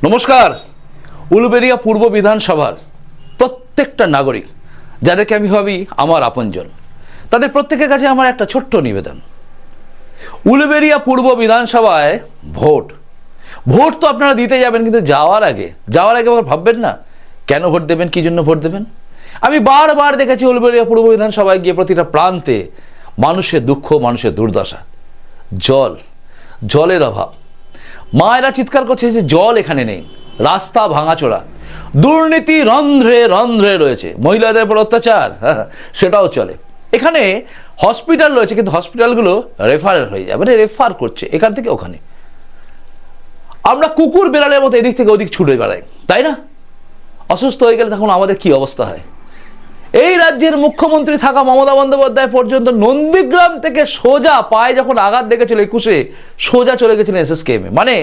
নমস্কার। উলুবেড়িয়া পূর্ব বিধানসভার প্রত্যেকটা নাগরিক যাদেরকে আমি ভাবি আমার আপনজন, তাদের প্রত্যেকের কাছে আমার একটা ছোট্ট নিবেদন। উলুবেড়িয়া পূর্ব বিধানসভায় ভোট তো আপনারা দিতে যাবেন, কিন্তু যাওয়ার আগে আবার ভাববেন না কেন ভোট দেবেন, কি জন্য ভোট দেবেন। আমি বারবার দেখেছি উলুবেড়িয়া পূর্ব বিধানসভায় গিয়ে প্রতিটা প্রান্তে মানুষের দুঃখ, মানুষের দুর্দশা, জলের অভাব। মায়েরা চিৎকার করছে যে জল এখানে নেই, রাস্তা ভাঙাচোরা, দুর্নীতি রন্ধ্রে রন্ধ্রে রয়েছে, মহিলাদের উপর অত্যাচার, সেটাও চলে। এখানে হসপিটাল রয়েছে, কিন্তু হসপিটালগুলো রেফারেল হয়ে যায়, মানে রেফার করছে এখান থেকে ওখানে। আমরা কুকুর বেড়ালের মতো এদিক থেকে ওদিক ছুটে বেড়াই, তাই না? অসুস্থ হয়ে গেলে তখন আমাদের কি অবস্থা হয়। এই রাজ্যের মুখ্যমন্ত্রী থাকা মমতা বন্দ্যোপাধ্যায় পর্যন্ত নন্দীগ্রাম থেকে সোজা পায়ে যখন আঘাত দেখেছিল 21-এ, সোজা চলে গেছিলেন SSKM-এ। মানে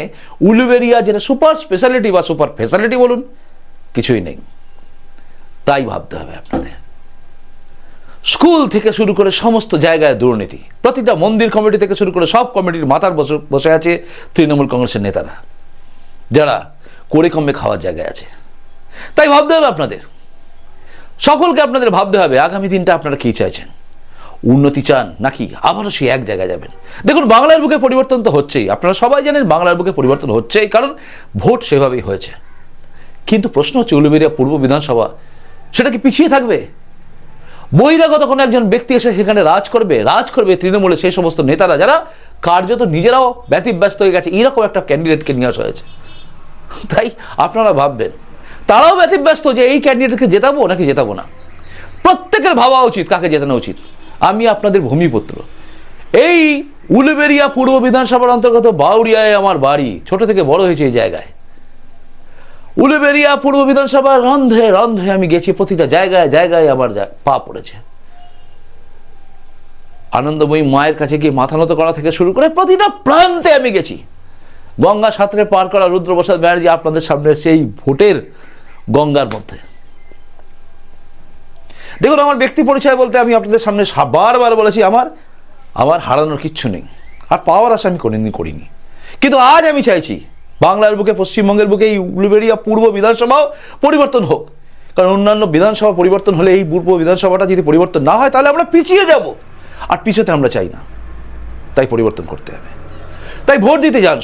উলুবেড়িয়া যেটা সুপার স্পেশালিটি বা সুপার ফেসালিটি বলুন, কিছুই নেই। তাই ভাবতে হবে আপনাদের। স্কুল থেকে শুরু করে সমস্ত জায়গায় দুর্নীতি, প্রতিটা মন্দির কমিটি থেকে শুরু করে সব কমিটির মাথার বসে আছে তৃণমূল কংগ্রেসের নেতারা, যারা করে কমে খাওয়ার জায়গায় আছে। তাই ভাবতে হবে আপনাদের, সকলকে আপনাদের ভাবতে হবে আগামী দিনটা আপনারা কি চাইছেন। উন্নতি চান নাকি আবারও সেই এক জায়গায় যাবেন? দেখুন, বাংলার বুকে পরিবর্তন তো হচ্ছেই, আপনারা সবাই জানেন বাংলার বুকে পরিবর্তন হচ্ছেই, কারণ ভোট সেভাবেই হয়েছে। কিন্তু প্রশ্ন হচ্ছে, উলুবেড়িয়া পূর্ব বিধানসভা সেটা কি পিছিয়ে থাকবে? বহিরাগত কোনো একজন ব্যক্তি এসে সেখানে রাজ করবে তৃণমূলের সেই সমস্ত নেতারা যারা কার্যত নিজেরাও ব্যতিব্যস্ত হয়ে গেছে, এরকম একটা ক্যান্ডিডেটকে নিয়ে আসা হয়েছে। তাই আপনারা ভাববেন, তারাও ব্যতিব্যস্ত যে এই ক্যান্ডিডেটকে জেতাবো নাকি জেতাবো না। প্রত্যেকের ভাবা উচিত কাকে জেতানো উচিত। আমি আপনাদের ভূমিপুত্র, এই উলুবেড়িয়া পূর্ব বিধানসভার অন্তর্গত বাউরিয়ায় আমার বাড়ি, ছোট থেকে বড় হয়েছে এই জায়গায়। উলুবেড়িয়া পূর্ব বিধানসভার রন্ধ্রে রন্ধ্রে আমি গেছি, প্রতিটা জায়গায় জায়গায় আমার পা পড়েছে। আনন্দময়ী মায়ের কাছে গিয়ে মাথা নত করা থেকে শুরু করে প্রতিটা প্রান্তে আমি গেছি। গঙ্গা সাঁতরে পার করা রুদ্রপ্রসাদ ব্যানার্জি আপনাদের সামনে সেই ভোটের গঙ্গার মধ্যে। দেখুন, আমার ব্যক্তি পরিচয় বলতে আমি আপনাদের সামনে বারবার বলেছি, আমার হারানোর কিচ্ছু নেই, আর পাওয়ার আশা আমি কোনোদিন করিনি। কিন্তু আজ আমি চাইছি বাংলার বুকে, পশ্চিমবঙ্গের বুকে এই উলুবেড়িয়া পূর্ব বিধানসভাও পরিবর্তন হোক। কারণ অন্যান্য বিধানসভা পরিবর্তন হলে এই পূর্ব বিধানসভাটা যদি পরিবর্তন না হয় তাহলে আমরা পিছিয়ে যাব, আর পিছোতে আমরা চাই না। তাই পরিবর্তন করতে হবে। তাই ভোট দিতে যান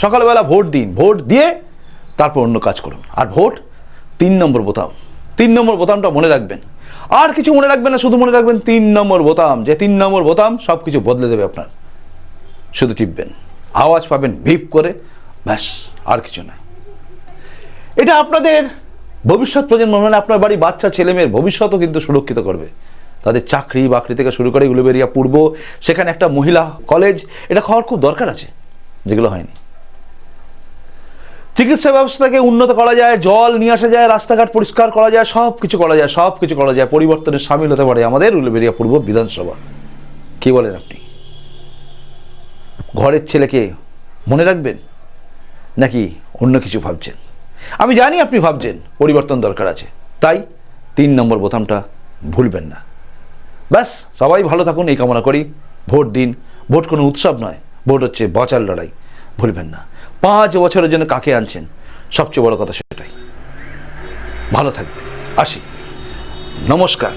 সকালবেলা ভোট দিন, ভোট দিয়ে তারপর অন্য কাজ করুন। আর ভোট 3 নম্বর বোতাম, 3 নম্বর বোতামটা মনে রাখবেন। আর কিছু মনে রাখবেন না, শুধু মনে রাখবেন 3 নম্বর বোতাম, যে 3 নম্বর বোতাম সব কিছু বদলে দেবে আপনার। শুধু টিপবেন, আওয়াজ পাবেন ভিপ করে, ব্যাস, আর কিছু না। এটা আপনাদের ভবিষ্যৎ প্রজন্ম, মানে আপনার বাড়ি বাচ্চা ছেলে মেয়ের ভবিষ্যৎও কিন্তু সুরক্ষিত করবে। তাদের চাকরি বাকরি থেকে শুরু করে উলুবেড়িয়া পূর্ব, সেখানে একটা মহিলা কলেজ, এটা খাওয়ার খুব দরকার আছে, যেগুলো হয়নি। চিকিৎসা ব্যবস্থাকে উন্নত করা যায়, জল নিয়ে আসা যায়, রাস্তাঘাট পরিষ্কার করা যায়, সব কিছু করা যায়। পরিবর্তনে সামিল হতে পারে আমাদের উলুবেড়িয়া পূর্ব বিধানসভা। কি বলেন আপনি? ঘরের ছেলেকে মনে রাখবেন নাকি অন্য কিছু ভাবছেন? আমি জানি আপনি ভাবছেন পরিবর্তন দরকার আছে, তাই 3 নম্বর বোতামটা ভুলবেন না। ব্যাস, সবাই ভালো থাকুন এই কামনা করি। ভোট দিন। ভোট কোনো উৎসব নয়, ভোট হচ্ছে বাঁচার লড়াই, ভুলবেন না। 5 বছরের জন্য কাকে আনছেন, সবচেয়ে বড় কথা সেটাই। ভালো থাকবেন, আসি, নমস্কার।